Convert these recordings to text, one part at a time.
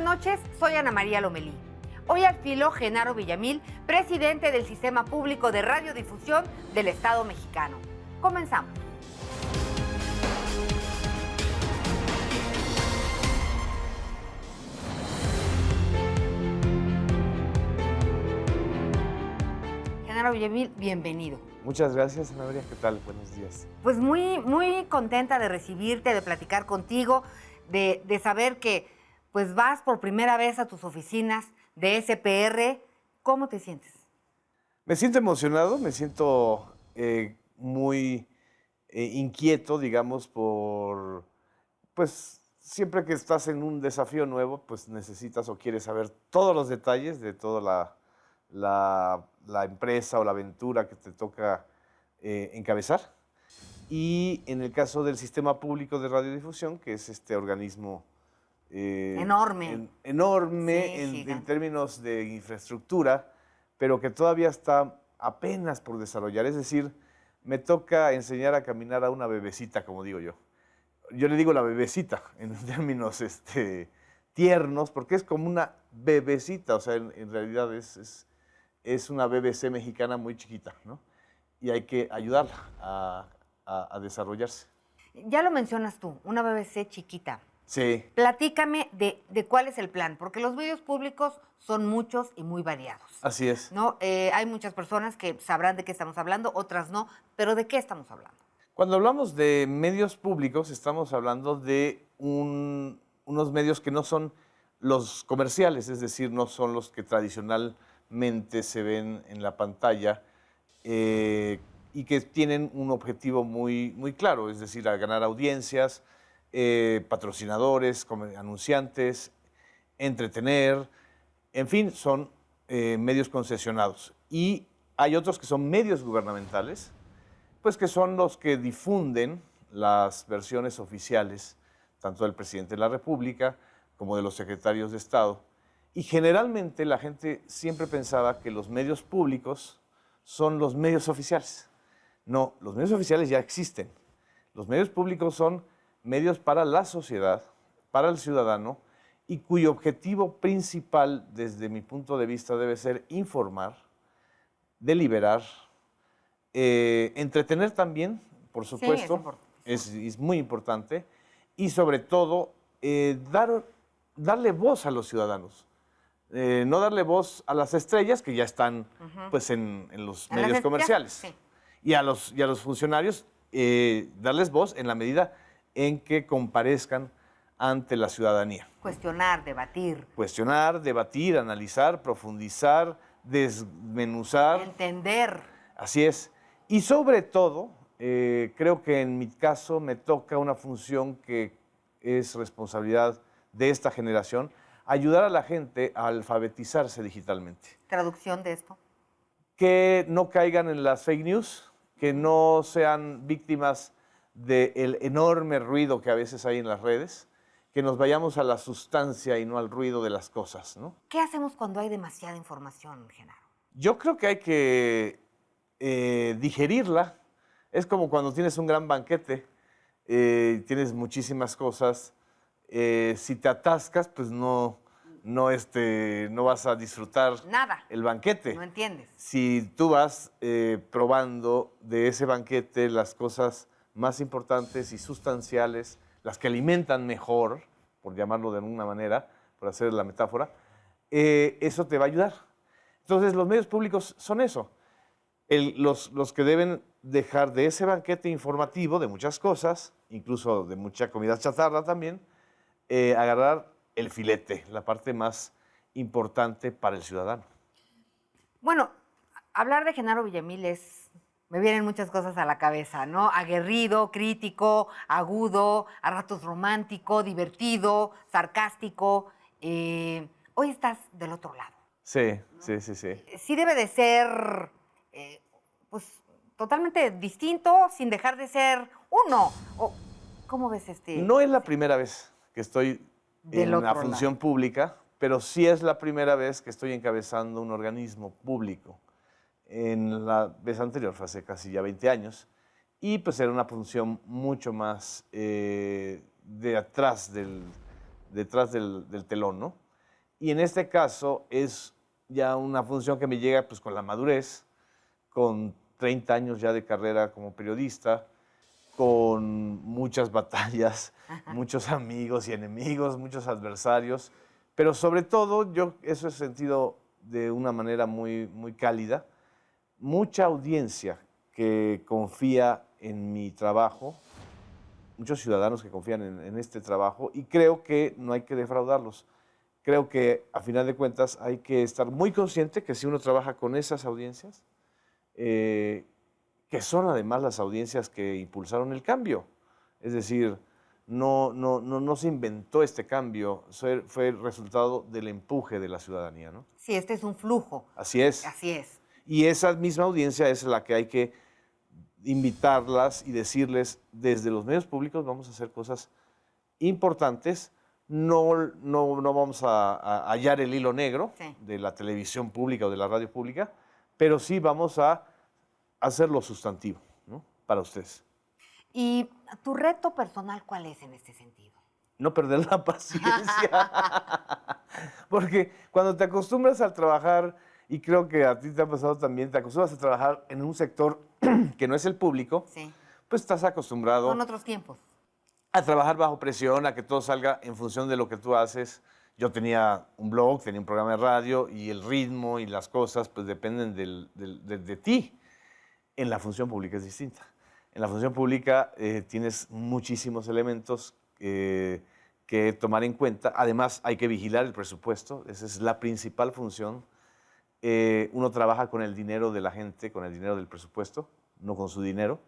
noches, soy Ana María Lomelí. Hoy al filo, Genaro Villamil, presidente del Sistema Público de Radiodifusión del Estado mexicano. Comenzamos. Genaro Villamil, bienvenido. Muchas gracias, Ana María. ¿Qué tal? Buenos días. Pues muy contenta de recibirte, de platicar contigo, de saber que pues vas por primera vez a tus oficinas de SPR. ¿Cómo te sientes? Me siento emocionado, me siento muy inquieto, digamos, pues siempre que estás en un desafío nuevo, pues necesitas o quieres saber todos los detalles de toda la empresa o la aventura que te toca encabezar. Y en el caso del Sistema Público de Radiodifusión, que es este organismo enorme. Enorme Sí, en términos de infraestructura, pero que todavía está apenas por desarrollar. Es decir, me toca enseñar a caminar a una bebecita, como digo yo. Yo le digo la bebecita en términos tiernos, porque es como una bebecita, o sea, en realidad es una BBC mexicana muy chiquita, ¿no? Y hay que ayudarla a desarrollarse. Ya lo mencionas tú, una BBC chiquita. Sí. Platícame de cuál es el plan, porque los medios públicos son muchos y muy variados. Así es. ¿No? Hay muchas personas que sabrán de qué estamos hablando, otras no, pero ¿de qué estamos hablando? Cuando hablamos de medios públicos, estamos hablando de unos medios que no son los comerciales, es decir, no son los que tradicionalmente se ven en la pantalla y que tienen un objetivo muy claro, es decir, a ganar audiencias, patrocinadores, anunciantes, entretener, en fin, son medios concesionados. Y hay otros que son medios gubernamentales, pues que son los que difunden las versiones oficiales, tanto del presidente de la República como de los secretarios de Estado. Y generalmente la gente siempre pensaba que los medios públicos son los medios oficiales. No, los medios oficiales ya existen. Los medios públicos son medios para la sociedad, para el ciudadano, y cuyo objetivo principal, desde mi punto de vista, debe ser informar, deliberar, entretener también, por supuesto, sí, es muy importante, y sobre todo darle voz a los ciudadanos. No darle voz a las estrellas que ya están pues, en los medios comerciales. Sí. Y a los funcionarios, darles voz en la medida en que comparezcan ante la ciudadanía. Cuestionar, debatir. Cuestionar, debatir, analizar, profundizar, desmenuzar. Entender. Así es. Y sobre todo, creo que en mi caso me toca una función que es responsabilidad de esta generación, ayudar a la gente a alfabetizarse digitalmente. ¿Traducción de esto? Que no caigan en las fake news, que no sean víctimas del enorme ruido que a veces hay en las redes, que nos vayamos a la sustancia y no al ruido de las cosas, ¿no? ¿Qué hacemos cuando hay demasiada información, Genaro? Yo creo que hay que digerirla. Es como cuando tienes un gran banquete, tienes muchísimas cosas. Si te atascas, pues no vas a disfrutar nada. El banquete. No entiendes. Si tú vas probando de ese banquete las cosas más importantes y sustanciales, las que alimentan mejor, por llamarlo de alguna manera, por hacer la metáfora, eso te va a ayudar. Entonces, los medios públicos son eso. Los que deben dejar de ese banquete informativo de muchas cosas, incluso de mucha comida chatarra también, agarrar el filete, la parte más importante para el ciudadano. Bueno, hablar de Genaro Villamil me vienen muchas cosas a la cabeza, ¿no? Aguerrido, crítico, agudo, a ratos romántico, divertido, sarcástico. Hoy estás del otro lado. Sí, ¿no? sí. Sí debe de ser, pues, totalmente distinto, sin dejar de ser uno. ¿Cómo ves este? No es la primera vez que estoy en una función pública, pero sí es la primera vez que estoy encabezando un organismo público. En la vez anterior fue hace casi ya 20 años y pues era una función mucho más detrás del telón, ¿no? Y en este caso es ya una función que me llega pues con la madurez, con 30 años ya de carrera como periodista, con muchas batallas, muchos amigos y enemigos, muchos adversarios, pero sobre todo yo eso he sentido de una manera muy cálida, mucha audiencia que confía en mi trabajo, muchos ciudadanos que confían en este trabajo y creo que no hay que defraudarlos. Creo que a final de cuentas hay que estar muy consciente que si uno trabaja con esas audiencias, que son además las audiencias que impulsaron el cambio. Es decir, no se inventó este cambio, fue el resultado del empuje de la ciudadanía, ¿no? Sí, este es un flujo. Así es. Así es. Y esa misma audiencia es la que hay que invitarlas y decirles, desde los medios públicos vamos a hacer cosas importantes, no vamos a hallar el hilo negro de la televisión pública o de la radio pública, pero sí vamos a hacerlo sustantivo, ¿no? Para ustedes. ¿Y tu reto personal cuál es en este sentido? No perder la paciencia. Porque cuando te acostumbras a trabajar, y creo que a ti te ha pasado también, te acostumbras a trabajar en un sector que no es el público, Sí. pues estás acostumbrado Son otros tiempos. a trabajar bajo presión, a que todo salga en función de lo que tú haces. Yo tenía un blog, tenía un programa de radio y el ritmo y las cosas pues dependen de ti. En la función pública es distinta. En la función pública tienes muchísimos elementos que tomar en cuenta. Además, hay que vigilar el presupuesto. Esa es la principal función. Uno trabaja con el dinero de la gente, con el dinero del presupuesto, no con su dinero.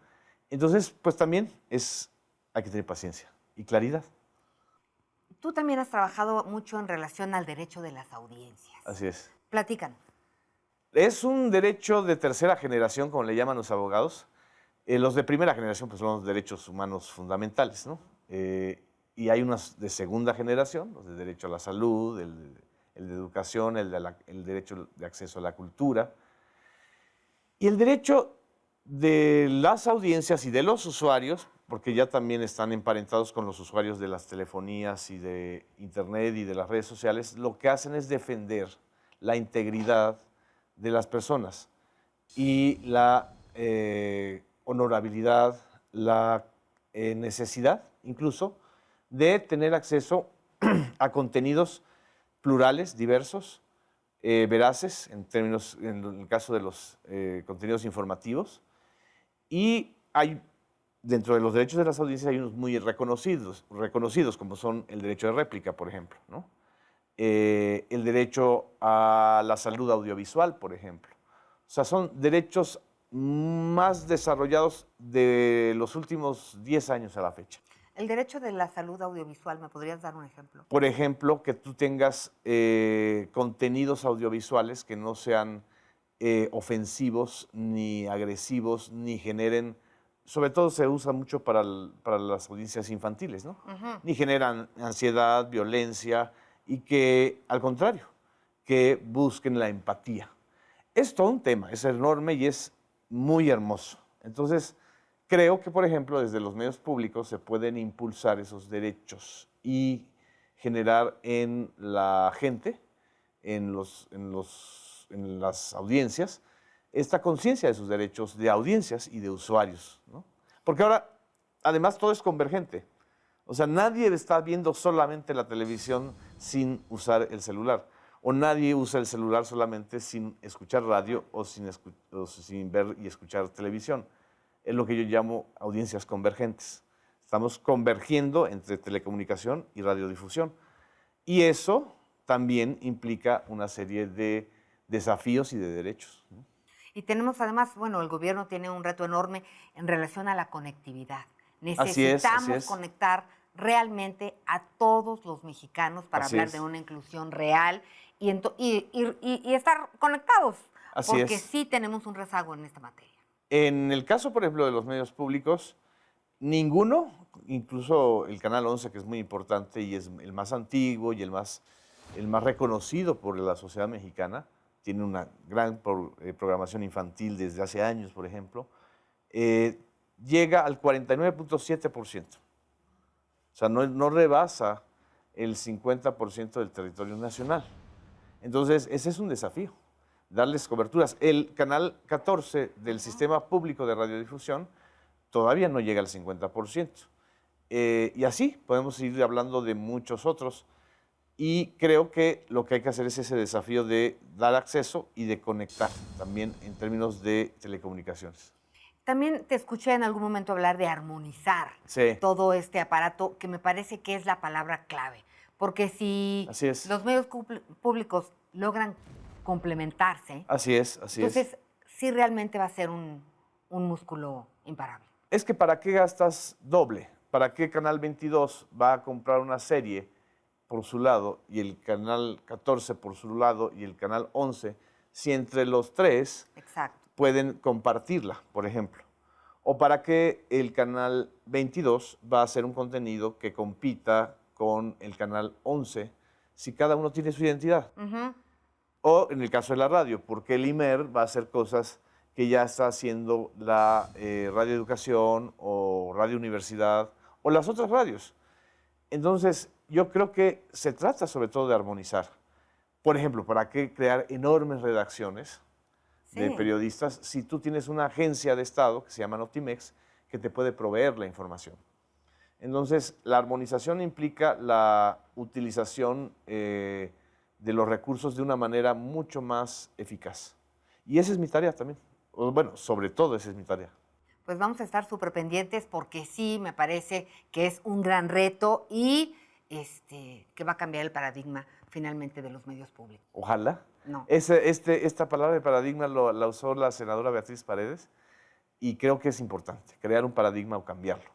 Entonces, pues también hay que tener paciencia y claridad. Tú también has trabajado mucho en relación al derecho de las audiencias. Así es. Platícanos. Es un derecho de tercera generación, como le llaman los abogados. Los de primera generación pues, son los derechos humanos fundamentales, ¿no? Y hay unos de segunda generación, los de derecho a la salud, el de educación, el derecho de acceso a la cultura. Y el derecho de las audiencias y de los usuarios, porque ya también están emparentados con los usuarios de las telefonías y de Internet y de las redes sociales, lo que hacen es defender la integridad de las personas y la honorabilidad, la necesidad incluso de tener acceso a contenidos plurales, diversos, veraces, en el caso de los contenidos informativos. Y hay, dentro de los derechos de las audiencias, hay unos muy reconocidos como son el derecho de réplica, por ejemplo, ¿no? El derecho a la salud audiovisual, por ejemplo. O sea, son derechos más desarrollados de los últimos 10 años a la fecha. El derecho de la salud audiovisual, ¿me podrías dar un ejemplo? Por ejemplo, que tú tengas contenidos audiovisuales que no sean ofensivos, ni agresivos, ni generen, sobre todo se usa mucho para las audiencias infantiles, ¿no? Ni generan ansiedad, violencia, y que, al contrario, que busquen la empatía. Es todo un tema, es enorme y es muy hermoso. Entonces, creo que, por ejemplo, desde los medios públicos se pueden impulsar esos derechos y generar en la gente, en las audiencias, esta conciencia de sus derechos de audiencias y de usuarios, ¿no? Porque ahora, además, todo es convergente. O sea, nadie está viendo solamente la televisión sin usar el celular. O nadie usa el celular solamente sin escuchar radio o sin ver y escuchar televisión. Es lo que yo llamo audiencias convergentes. Estamos convergiendo entre telecomunicación y radiodifusión. Y eso también implica una serie de desafíos y de derechos, ¿no? Y tenemos además, bueno, el gobierno tiene un reto enorme en relación a la conectividad. Así es. Necesitamos conectar realmente a todos los mexicanos para Así hablar es. de una inclusión real y estar conectados. Así porque es. sí tenemos un rezago en esta materia. En el caso, por ejemplo, de los medios públicos, ninguno, incluso el Canal 11, que es muy importante y es el más antiguo y el más reconocido por la sociedad mexicana, tiene una gran programación infantil desde hace años, por ejemplo, llega al 49.7%. O sea, no rebasa el 50% del territorio nacional. Entonces, ese es un desafío, darles coberturas. El canal 14 del sistema público de radiodifusión todavía no llega al 50%. Y así podemos ir hablando de muchos otros. Y creo que lo que hay que hacer es ese desafío de dar acceso y de conectar también en términos de telecomunicaciones. También te escuché en algún momento hablar de armonizar Sí. todo este aparato, que me parece que es la palabra clave. Porque si Así es. los medios públicos logran complementarse, Así es, así es. entonces sí realmente va a ser un músculo imparable. Es que ¿para qué gastas doble? ¿Para qué Canal 22 va a comprar una serie por su lado y el Canal 14 por su lado y el Canal 11 si entre los tres Exacto. pueden compartirla, por ejemplo? ¿O para qué el Canal 22 va a hacer un contenido que compita con el Canal 11 si cada uno tiene su identidad? Ujú. O en el caso de la radio, porque el IMER va a hacer cosas que ya está haciendo la Radio Educación o Radio Universidad o las otras radios. Entonces, yo creo que se trata sobre todo de armonizar. Por ejemplo, ¿para qué crear enormes redacciones de Sí. periodistas si tú tienes una agencia de Estado que se llama Notimex que te puede proveer la información? Entonces, la armonización implica la utilización de los recursos de una manera mucho más eficaz. Y esa es mi tarea también. O, bueno, sobre todo esa es mi tarea. Pues vamos a estar súper pendientes porque sí, me parece que es un gran reto y que va a cambiar el paradigma finalmente de los medios públicos. Ojalá. No. Esta palabra de paradigma la usó la senadora Beatriz Paredes y creo que es importante crear un paradigma o cambiarlo.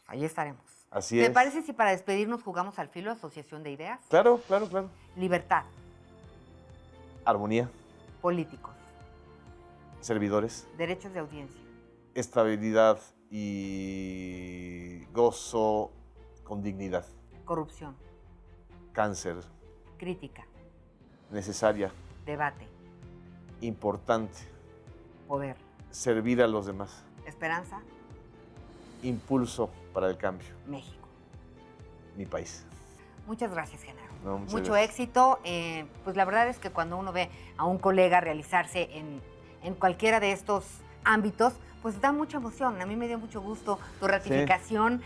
Ahí estaremos. Así ¿Te es. parece si para despedirnos jugamos al filo, asociación de ideas? Claro, claro, claro. Libertad, Armonía, políticos, servidores, derechos de audiencia, estabilidad y gozo con dignidad. corrupción, Cáncer, crítica, necesaria, debate, importante, poder, servir a los demás, esperanza, impulso para el cambio, México. mi país. Muchas gracias, Genaro. No, muchas Mucho gracias. éxito. Pues la verdad es que cuando uno ve a un colega realizarse en cualquiera de estos ámbitos, pues da mucha emoción. A mí me dio mucho gusto tu ratificación,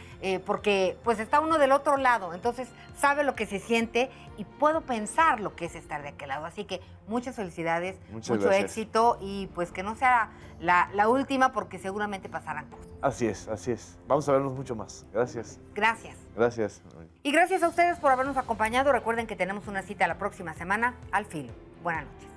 porque pues está uno del otro lado, entonces sabe lo que se siente y puedo pensar lo que es estar de aquel lado. Así que muchas felicidades, Muchas mucho gracias. éxito y pues que no sea la última porque seguramente pasarán cosas. Así es, así es. Vamos a vernos mucho más. Gracias. Gracias. Gracias. Y gracias a ustedes por habernos acompañado. Recuerden que tenemos una cita la próxima semana al filo. Buenas noches.